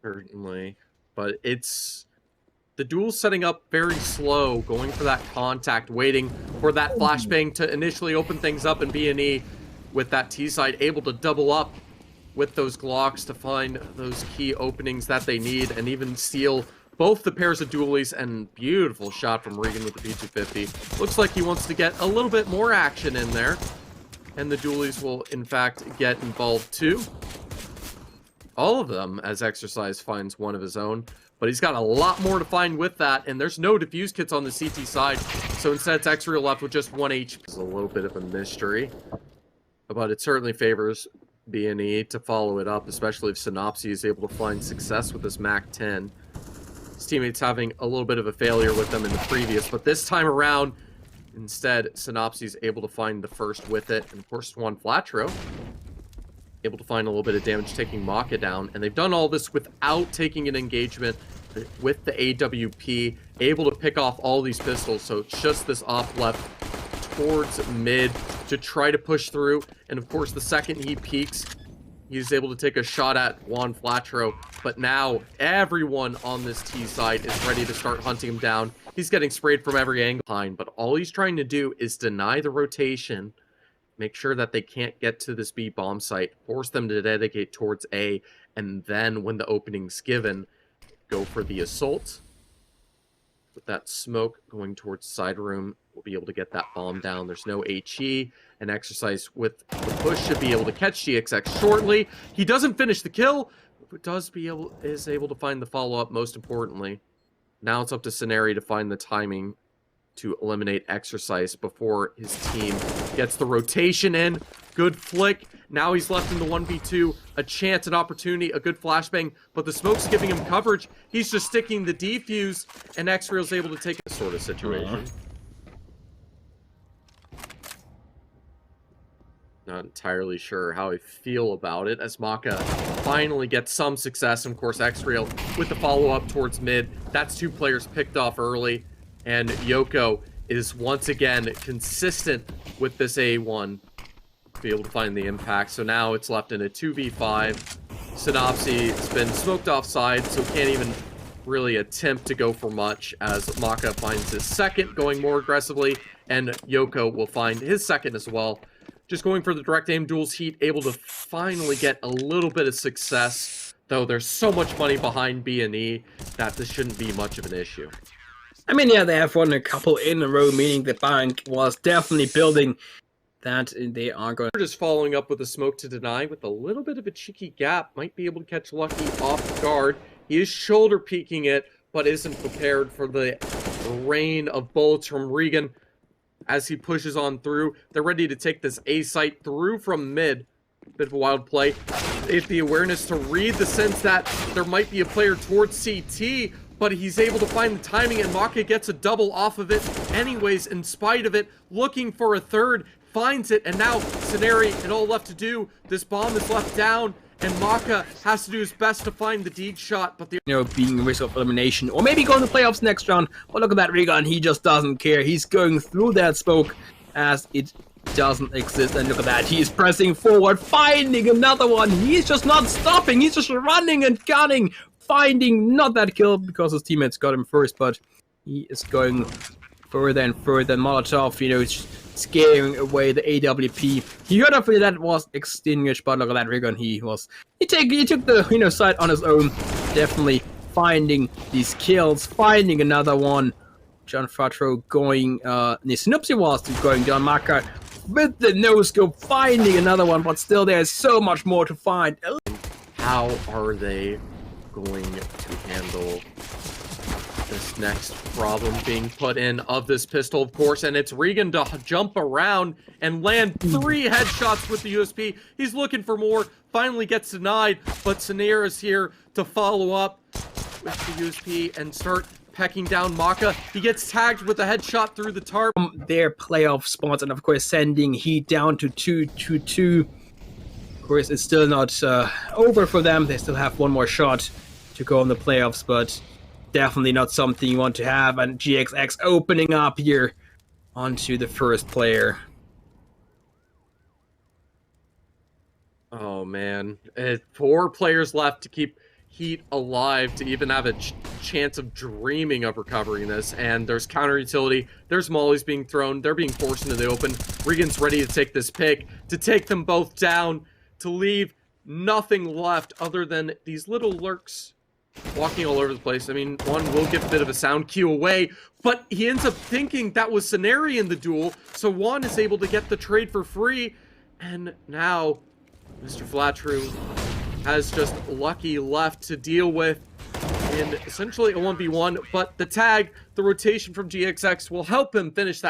Certainly. But it's... The duel's setting up very slow, going for that contact, waiting for that flashbang to initially open things up, and B&E with that T-side able to double up with those Glocks to find those key openings that they need, and even steal both the pairs of dualies. And beautiful shot from Regan with the P250. Looks like he wants to get a little bit more action in there, and the dualies will in fact get involved too. All of them, as Exercise finds one of his own. But he's got a lot more to find with that, and there's no defuse kits on the CT side, so instead it's X-Real left with just 1 HP. It's a little bit of a mystery, but it certainly favors B&E to follow it up, especially if Synopsy is able to find success with this MAC-10. His teammates having a little bit of a failure with them in the previous, but this time around, instead, Synopsy is able to find the first with it, and of course Swan Flatro able to find a little bit of damage, taking Maka down. And they've done all this without taking an engagement with the AWP, able to pick off all these pistols. So it's just this off left towards mid to try to push through. And of course, the second he peeks, he's able to take a shot at Juan Flatro. But now everyone on this T side is ready to start hunting him down. He's getting sprayed from every angle behind, but all he's trying to do is deny the rotation, make sure that they can't get to this B bomb site, force them to dedicate towards A, and then when the opening's given, go for the assault. With that smoke going towards side room, we'll be able to get that bomb down. There's no HE, and Exercise with the push should be able to catch GXX shortly. He doesn't finish the kill, but is able to find the follow-up, most importantly. Now it's up to Scenari to find the timing to eliminate Exercise before his team gets the rotation in. Good flick. Now he's left in the 1v2. A chance, an opportunity, a good flashbang, but the smoke's giving him coverage. He's just sticking the defuse, and X-Real's able to take a sort of situation. Not entirely sure how I feel about it, as Maka finally gets some success. And of course, X-Real with the follow-up towards mid. That's 2 players picked off early. And Yoko is once again consistent with this A1 to be able to find the impact. So now it's left in a 2v5. Synopsy has been smoked offside, so can't even really attempt to go for much, as Maka finds his second, going more aggressively, and Yoko will find his second as well. Just going for the direct aim duels. HEET able to finally get a little bit of success, though there's so much money behind B&E that this shouldn't be much of an issue. I mean, yeah, they have won a couple in a row, meaning the bank was definitely building that they are going. Just following up with a smoke to deny with a little bit of a cheeky gap. Might be able to catch Lucky off guard. He is shoulder peeking it, but isn't prepared for the rain of bullets from Regan as he pushes on through. They're ready to take this A site through from mid. Bit of a wild play. They have the awareness to read the sense that there might be a player towards CT, but he's able to find the timing, and Maka gets a double off of it anyways, in spite of it, looking for a third, finds it, and now Scenari, and all left to do, this bomb is left down, and Maka has to do his best to find the deed shot, but being a risk of elimination, or maybe going to playoffs next round. But look at that Regan, he just doesn't care. He's going through that smoke as it doesn't exist, and look at that, he's pressing forward, finding another one. He's just not stopping, he's just running and gunning, finding not that kill because his teammates got him first, but he is going further and further. Molotov, scaring away the AWP. He heard of it, that was extinguished, but look at that Regan, he took the side on his own, definitely finding these kills, finding another one. John Fatro going, Synopsy was going down. Maka with the no-scope, finding another one, but still there's so much more to find. How are they going to handle this next problem being put in of this pistol, of course? And it's Regan to jump around and land 3 headshots with the USP. He's looking for more, finally gets denied, but Scenari is here to follow up with the USP and start pecking down Maka. He gets tagged with a headshot through the tarp. Their playoff spots, and of course sending HEET down to 2-2-2. Of course, it's still not over for them. They still have one more shot to go in the playoffs, but definitely not something you want to have. And GXX opening up here onto the first player. Oh man, 4 players left to keep HEET alive to even have a chance of dreaming of recovering this. And there's counter utility. There's mollies being thrown. They're being forced into the open. Regan's ready to take this pick, to take them both down, to leave nothing left other than these little lurks walking all over the place. I mean, one will give a bit of a sound cue away, but he ends up thinking that was Scenarii in the duel, so Juan is able to get the trade for free, and now Mr. Flattrue has just Lucky left to deal with in essentially a 1v1, but the tag, the rotation from GXX will help him finish that.